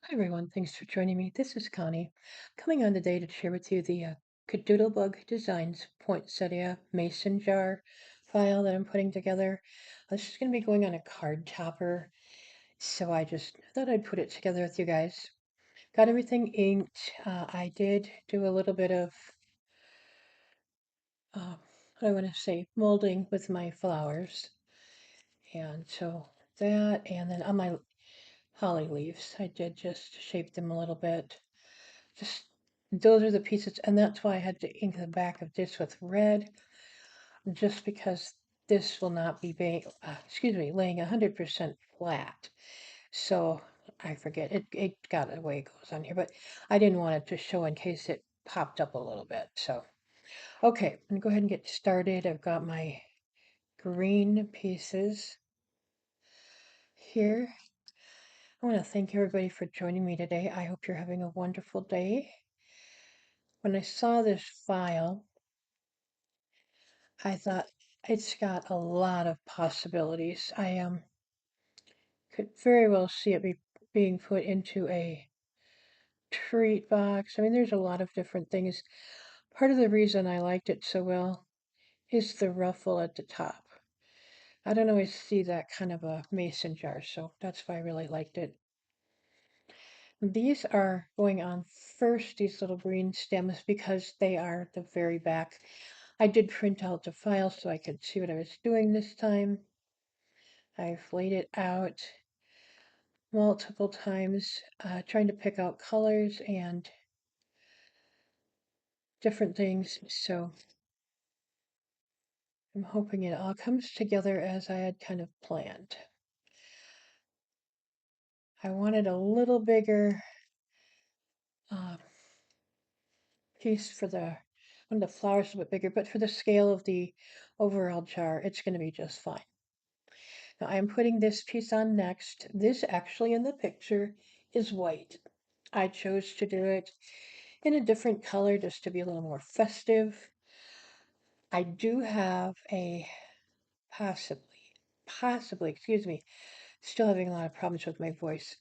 Hi everyone, thanks for joining me. This is Connie, coming on today to share with you the Kadoodle Bug Designs Poinsettia Mason Jar file that I'm putting together. This is going to be going on a card topper, so I just thought I'd put it together with you guys. Got everything inked. I did do a little bit of, what I want to say, molding with my flowers. And so that, and then on my holly leaves, I did just shape them a little bit. Just those are the pieces, and that's why I had to ink the back of this with red, just because this will not be laying 100% flat. So I forget, it got the way it goes on here, but I didn't want it to show in case it popped up a little bit. So, okay, I'm gonna go ahead and get started. I've got my green pieces here. I want to thank everybody for joining me today. I hope you're having a wonderful day. When I saw this file, I thought it's got a lot of possibilities. I could very well see it being put into a treat box. I mean, there's a lot of different things. Part of the reason I liked it so well is the ruffle at the top. I don't always see that kind of a mason jar, so that's why I really liked it. These are going on first, these little green stems, because they are the very back. I did print out the file so I could see what I was doing this time. I've laid it out multiple times, trying to pick out colors and different things. So I'm hoping it all comes together as I had kind of planned. I wanted a little bigger uh, piece for one of the flowers a bit bigger, but for the scale of the overall jar, it's going to be just fine. Now I'm putting this piece on next. This actually in the picture is white. I chose to do it in a different color just to be a little more festive. I do have a possibly, excuse me, still having a lot of problems with my voice.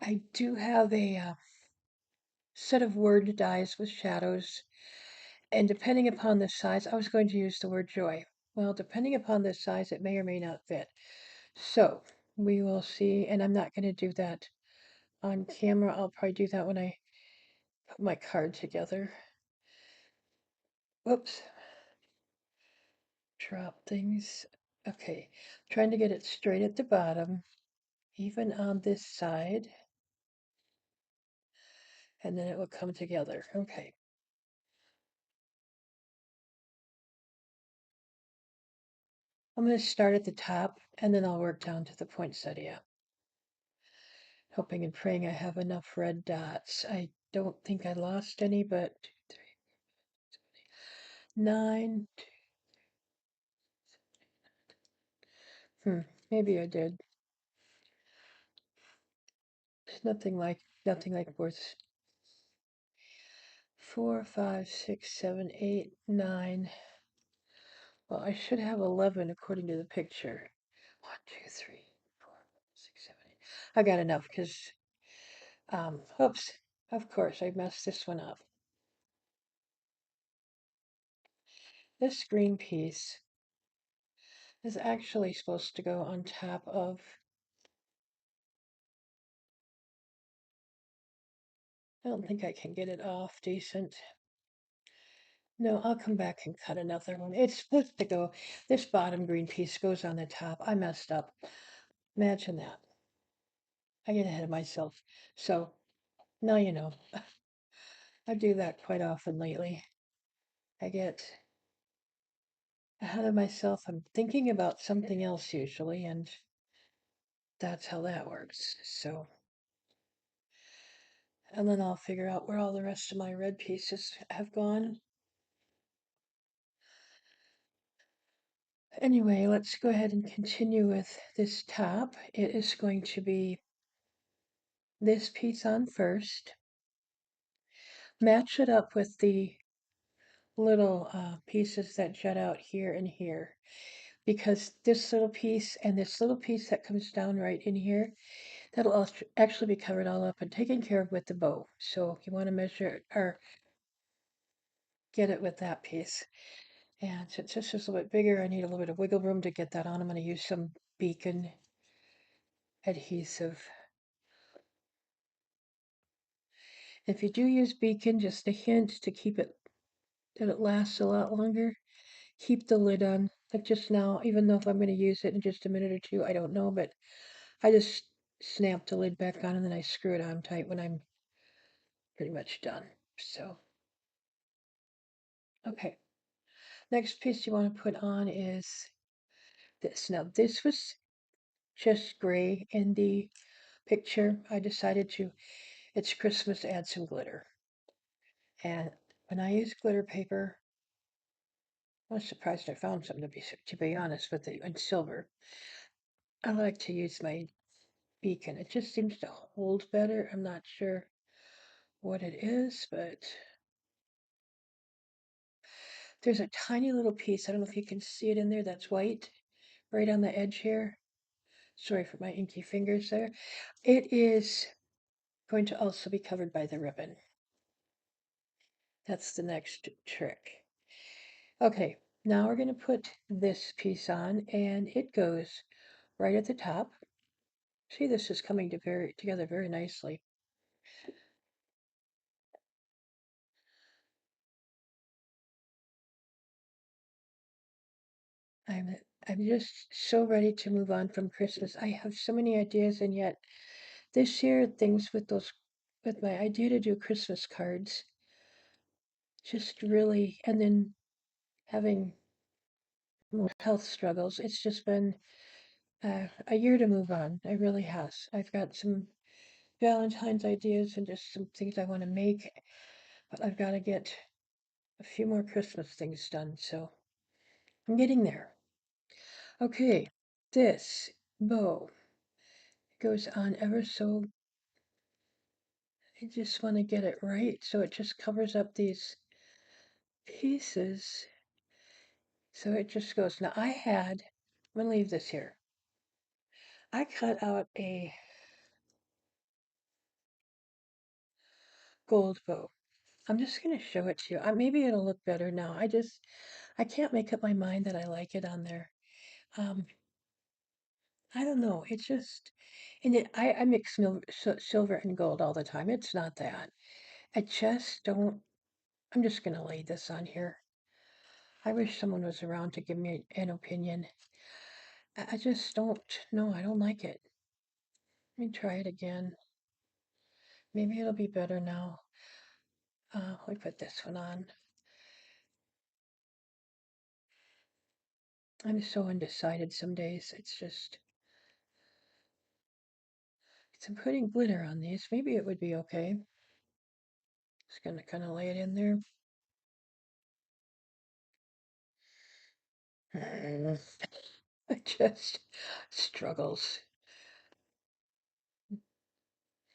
I do have a set of word dies with shadows, and depending upon the size, I was going to use the word joy. Well, depending upon the size, it may or may not fit. So we will see, and I'm not going to do that on camera. I'll probably do that when I put my card together. Whoops, drop things. Okay, trying to get it straight at the bottom, even on this side, and then it will come together. Okay. I'm going to start at the top and then I'll work down to the poinsettia. Hoping and praying I have enough red dots. I don't think I lost any, but 9. Maybe I did. It's nothing like worth 4, 5, 6, 7, 8, 9. Well, I should have 11 according to the picture. 1, 2, 3, 4, 5, 6, 7, 8. I got enough because, oops, of course I messed this one up. This green piece is actually supposed to go on top of, I don't think I can get it off decent. No, I'll come back and cut another one. It's supposed to go, this bottom green piece goes on the top. I messed up. Imagine that. I get ahead of myself. So now you know. I do that quite often lately. I get ahead of myself. I'm thinking about something else usually, and that's how that works. So, and then I'll figure out where all the rest of my red pieces have gone. Anyway, let's go ahead and continue with this top. It is going to be this piece on first. Match it up with the little pieces that jut out here and here. because this little piece and this little piece that comes down right in here, that'll actually be covered all up and taken care of with the bow. So you want to measure it or get it with that piece. And since this is a little bit bigger, I need a little bit of wiggle room to get that on. I'm going to use some beacon adhesive. If you do use beacon, just a hint to keep it that it lasts a lot longer. Keep the lid on, like just now, even though if I'm going to use it in just a minute or two, I don't know, but I just snap the lid back on and then I screw it on tight when I'm pretty much done. So, okay. Next piece you want to put on is this. Now, this was just gray in the picture. I decided to, it's Christmas, add some glitter. And when I use glitter paper, I was surprised I found some to be honest with you, in silver. I like to use my beacon. It just seems to hold better. I'm not sure what it is, but there's a tiny little piece. I don't know if you can see it in there. That's white right on the edge here. Sorry for my inky fingers there. It is going to also be covered by the ribbon. That's the next trick. Okay, now we're going to put this piece on and it goes right at the top. See, this is coming together very nicely. I'm I'm just so ready to move on from Christmas. I have so many ideas, and yet this year things with my idea to do Christmas cards, just really, and then having more health struggles. It's just been a year to move on. It really has. I've got some Valentine's ideas and just some things I want to make, but I've got to get a few more Christmas things done. So I'm getting there. Okay, this bow goes on ever so. I just want to get it right so it just covers up these pieces. So it just goes. Now I'm going to leave this here. I cut out a gold bow. I'm just going to show it to you. Maybe it'll look better now. I can't make up my mind that I like it on there. Um, I don't know. It's just, and I mix silver and gold all the time. It's not that. I just don't, I'm just going to lay this on here. I wish someone was around to give me an opinion. I just don't know. I don't like it. Let me try it again. Maybe it'll be better now. We put this one on. I'm so undecided some days. I'm putting glitter on these. Maybe it would be okay. Just gonna kind of lay it in there. It just struggles.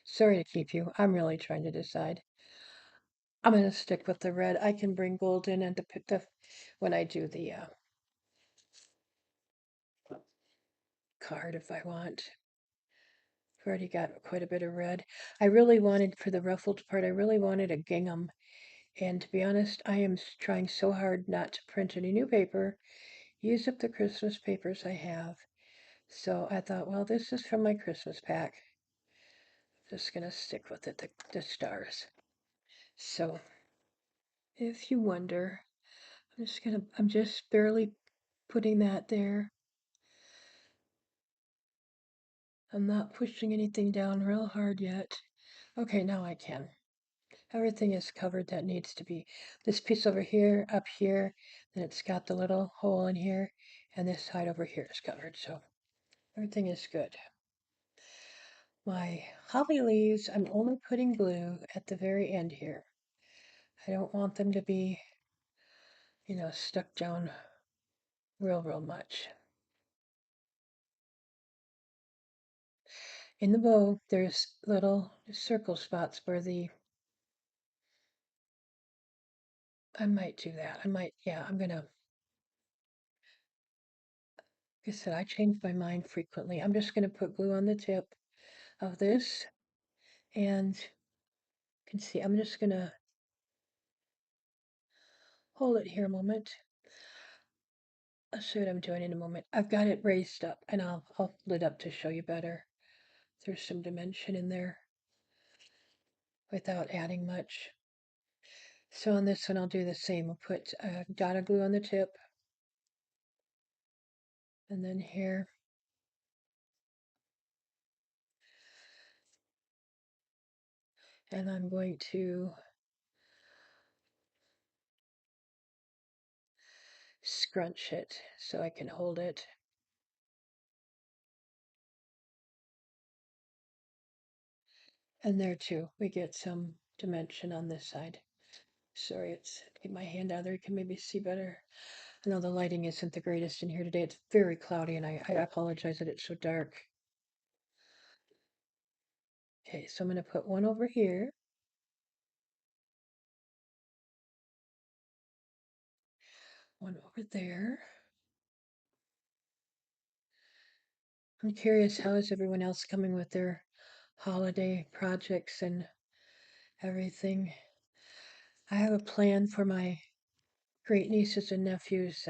Sorry to keep you. I'm really trying to decide. I'm gonna stick with the red. I can bring gold in and when I do the card if I want. I've already got quite a bit of red. I really wanted, for the ruffled part, I really wanted a gingham. And to be honest, I am trying so hard not to print any new paper, use up the Christmas papers I have. So I thought, well, this is from my Christmas pack. Just gonna stick with it, the stars. So if you wonder, I'm just barely putting that there. I'm not pushing anything down real hard yet. Okay, now I can. Everything is covered that needs to be. This piece over here, up here, then it's got the little hole in here, and this side over here is covered, so everything is good. My holly leaves, I'm only putting glue at the very end here. I don't want them to be, stuck down real much. In the bow, there's little circle spots where I might do that. Yeah, I'm gonna Like I said, I change my mind frequently. I'm just going to put glue on the tip of this, and you can see I'm just going to hold it here a moment. I'll show you what I'm doing in a moment. I've got it raised up, and I'll hold it up to show you better. There's some dimension in there without adding much. So on this one, I'll do the same. I'll put a dot of glue on the tip, and then here. And I'm going to scrunch it so I can hold it. And there too, we get some dimension on this side. Sorry, it's get my hand out there. You can maybe see better. I know the lighting isn't the greatest in here today. It's very cloudy, and I apologize that it's so dark. Okay, so I'm going to put one over here. One over there. I'm curious, how is everyone else coming with their holiday projects and everything? I have a plan for my great nieces and nephews.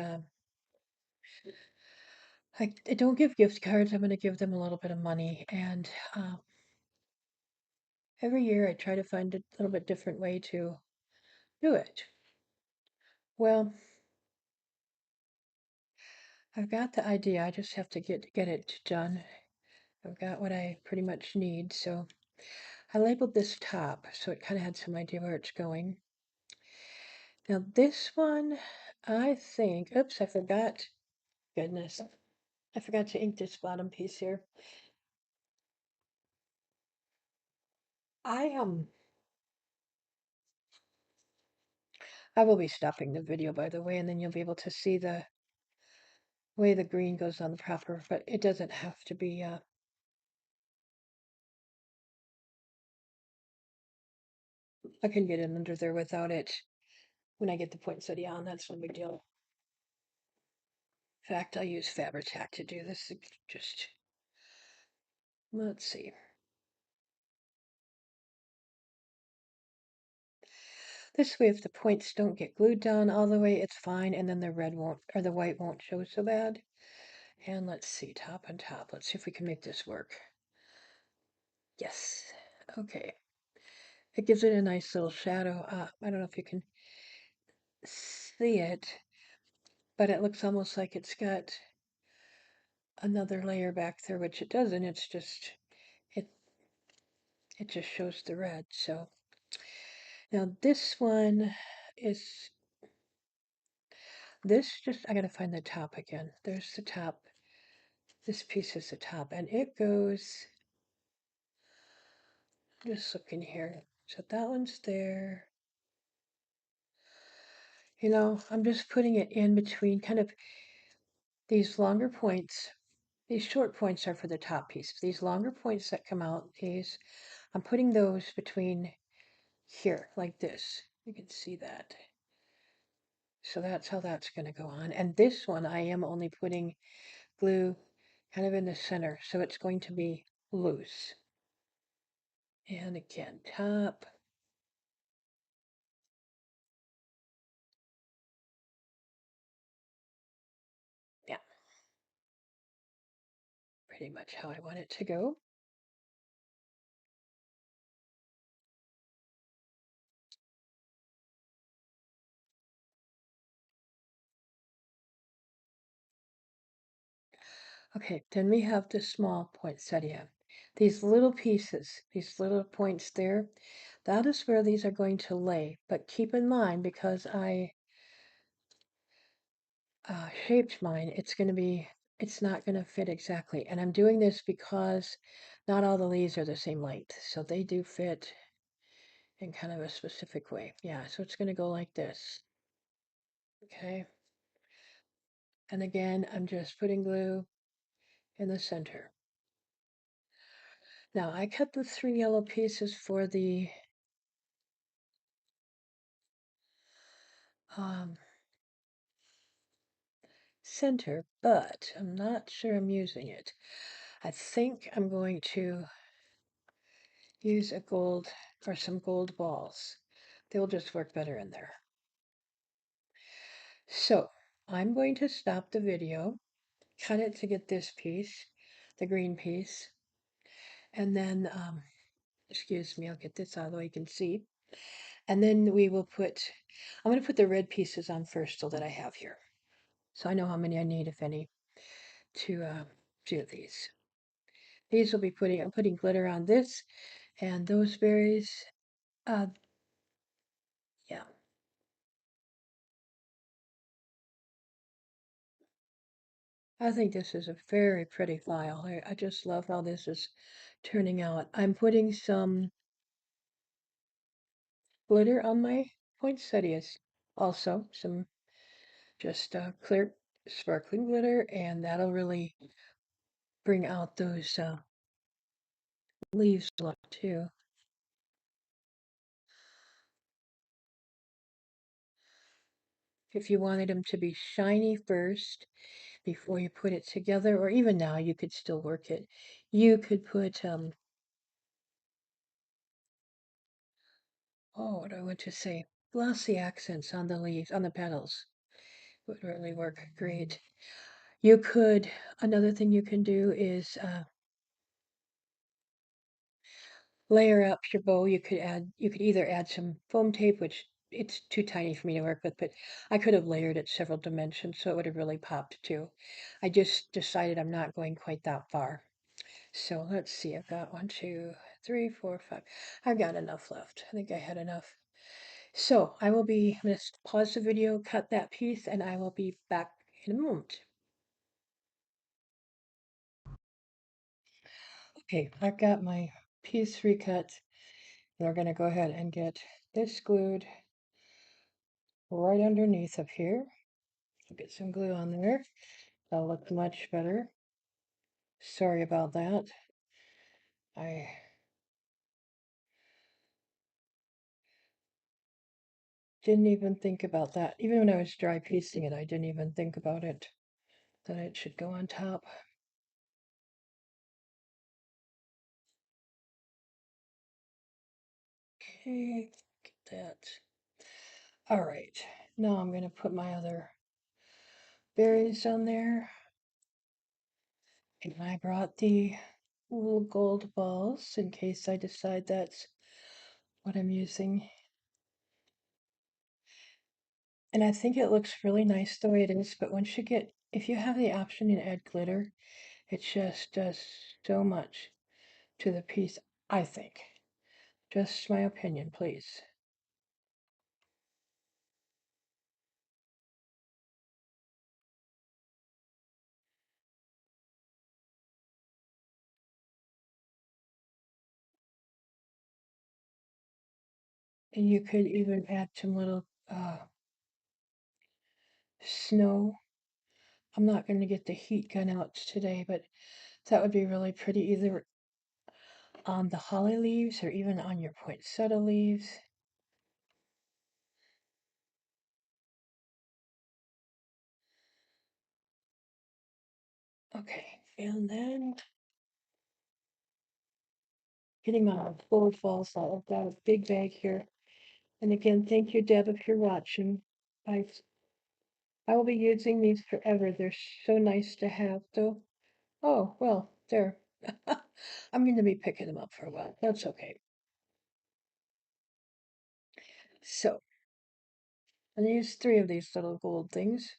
I don't give gift cards. I'm going to give them a little bit of money. And every year I try to find a little bit different way to do it. Well, I've got the idea. I just have to get it done. I've got what I pretty much need. So I labeled this top so it kind of had some idea where it's going. Now this one, I think, oops, I forgot. Goodness. I forgot to ink this bottom piece here. I I will be stopping the video, by the way, and then you'll be able to see the way the green goes on the proper, but it doesn't have to be, I can get it under there without it when I get the poinsettia on, that's no big deal. In fact, I use Fabri-Tac to do this, just, let's see. This way, if the points don't get glued down all the way, it's fine, and then the red won't, or the white won't show so bad. And let's see, top and top. Let's see if we can make this work. Yes. Okay. It gives it a nice little shadow. I don't know if you can see it, but it looks almost like it's got another layer back there, which it doesn't. It's just, it, it just shows the red. So now this one is, this just, I gotta find the top again. There's the top. This piece is the top, and it goes, just looking here. So that one's there. You know, I'm just putting it in between kind of these longer points. These short points are for the top piece. These longer points that come out, these, I'm putting those between here, like this. You can see that. So that's how that's going to go on. And this one, I am only putting glue kind of in the center, so it's going to be loose. And again, top. Yeah, pretty much how I want it to go. Okay, then we have the small poinsettia. These little pieces, these little points there, that is where these are going to lay. But keep in mind, because I shaped mine, it's not going to fit exactly. And I'm doing this because not all the leaves are the same length. So they do fit in kind of a specific way. Yeah, so it's going to go like this. Okay. And again, I'm just putting glue in the center. Now I cut the 3 yellow pieces for the um, center, but I'm not sure I'm using it. I think I'm going to use a gold or some gold balls. They'll just work better in there. So I'm going to stop the video, cut it to get this piece, the green piece, and then, excuse me, I'll get this out of the way you can see. And then I'm going to put the red pieces on first so that I have here. So I know how many I need, if any, to do these. These will be I'm putting glitter on this and those berries. Uh, yeah, I think this is a very pretty file. I just love how this is turning out. I'm putting some glitter on my poinsettias. Also, some just clear sparkling glitter, and that'll really bring out those leaves look too. If you wanted them to be shiny first before you put it together, or even now you could still work it. You could put oh, what do I want to say? Glossy accents on the leaves, on the petals would really work great. You could, another thing you can do is layer up your bow. You could either add some foam tape, which it's too tiny for me to work with, but I could have layered it several dimensions, so it would have really popped too. I just decided I'm not going quite that far. So let's see, I've got 1, 2, 3, 4, 5. I've got enough left. I think I had enough. So I'm going to pause the video, cut that piece, and I will be back in a moment. Okay, I've got my piece recut. We're going to go ahead and get this glued right underneath up here. I'll get some glue on there. That'll look much better. Sorry about that. I didn't even think about that. Even when I was dry piecing it, I didn't even think about it, that it should go on top. Okay, get that. All right, now I'm going to put my other berries on there. And I brought the little gold balls in case I decide that's what I'm using. And I think it looks really nice the way it is, but if you have the option to add glitter, it just does so much to the piece, I think. Just my opinion, please. And you could even add some little snow. I'm not going to get the heat gun out today, but that would be really pretty either on the holly leaves or even on your poinsettia leaves. Okay, and then getting my gold balls out. I've got a big bag here. And again, thank you, Deb, if you're watching. I I will be using these forever. They're so nice to have, though. Oh, well, there. I'm going to be picking them up for a while. That's okay. So, I'm going to use 3 of these little gold things.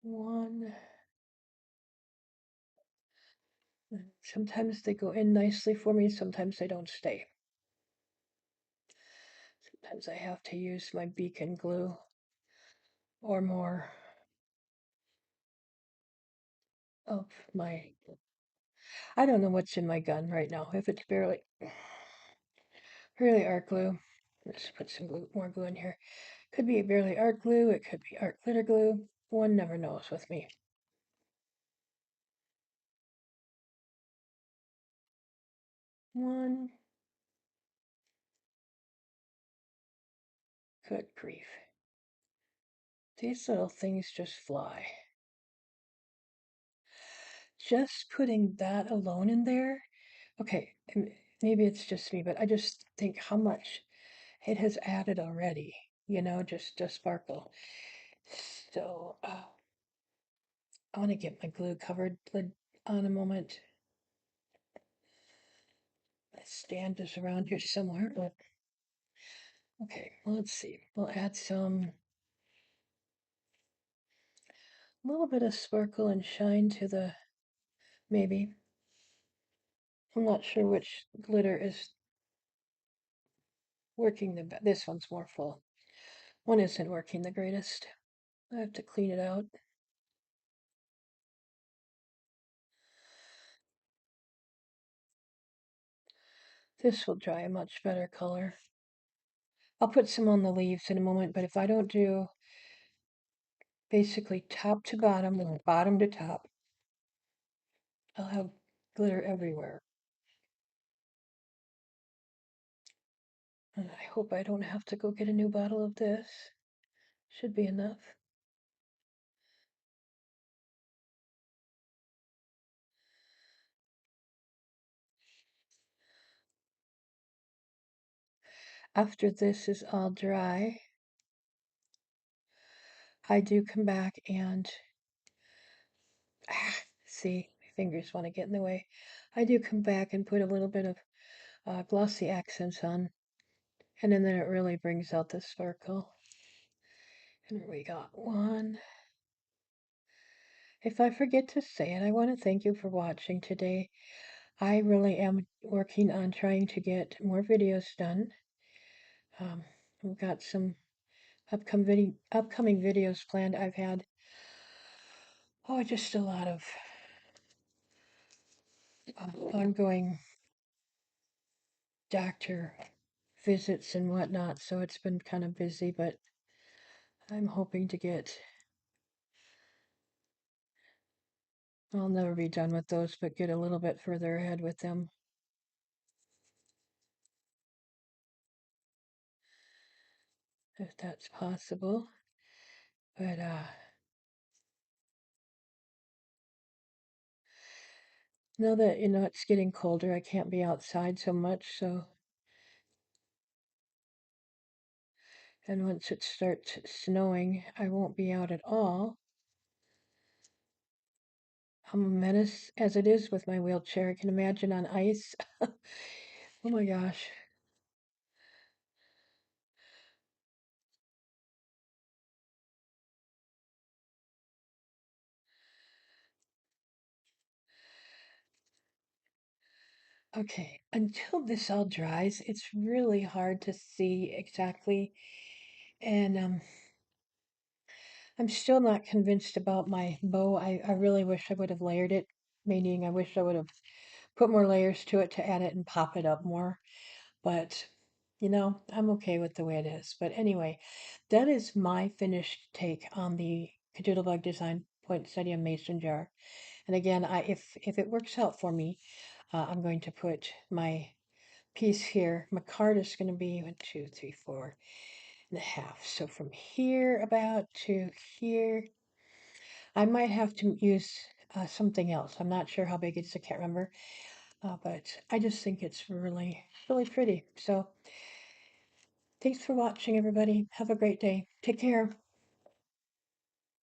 1. Sometimes they go in nicely for me, sometimes they don't stay. Sometimes I have to use my beacon glue or more of my. I don't know what's in my gun right now. If it's barely art glue. Let's put some more glue in here. Could be barely art glue. It could be art glitter glue. One never knows with me. One. Good grief. These little things just fly. Just putting that alone in there, okay, maybe it's just me, but I just think how much it has added already, just to sparkle. So, I want to get my glue covered lid on a moment. My stand is around here somewhere, but okay, let's see. We'll add some, a little bit of sparkle and shine to the, maybe. I'm not sure which glitter is working the best. This one's more full. One isn't working the greatest. I have to clean it out. This will dry a much better color. I'll put some on the leaves in a moment, but if I don't do basically top to bottom or bottom to top, I'll have glitter everywhere. And I hope I don't have to go get a new bottle of this. Should be enough. After this is all dry, I do come back and, see, my fingers want to get in the way. I do come back and put a little bit of glossy accents on, and then it really brings out the sparkle. And we got one. If I forget to say it, I want to thank you for watching today. I really am working on trying to get more videos done. We've got some upcoming videos planned. I've had, just a lot of ongoing doctor visits and whatnot, so it's been kind of busy, but I'm hoping to get, I'll never be done with those, but get a little bit further ahead with them. If that's possible. But now that it's getting colder, I can't be outside so much, so and once it starts snowing, I won't be out at all. I'm a menace as it is with my wheelchair. I can imagine on ice. Oh my gosh. Okay, until this all dries, it's really hard to see exactly. And I'm still not convinced about my bow. I really wish I would have layered it, meaning I wish I would have put more layers to it to add it and pop it up more. But, I'm okay with the way it is. But anyway, that is my finished take on the Kadoodle Bug Design Poinsettia Mason jar. And again, if it works out for me, I'm going to put my piece here. My card is going to be 1, 2, 3, 4.5. So from here about to here, I might have to use something else. I'm not sure how big it is. I can't remember. But I just think it's really, really pretty. So thanks for watching, everybody. Have a great day. Take care.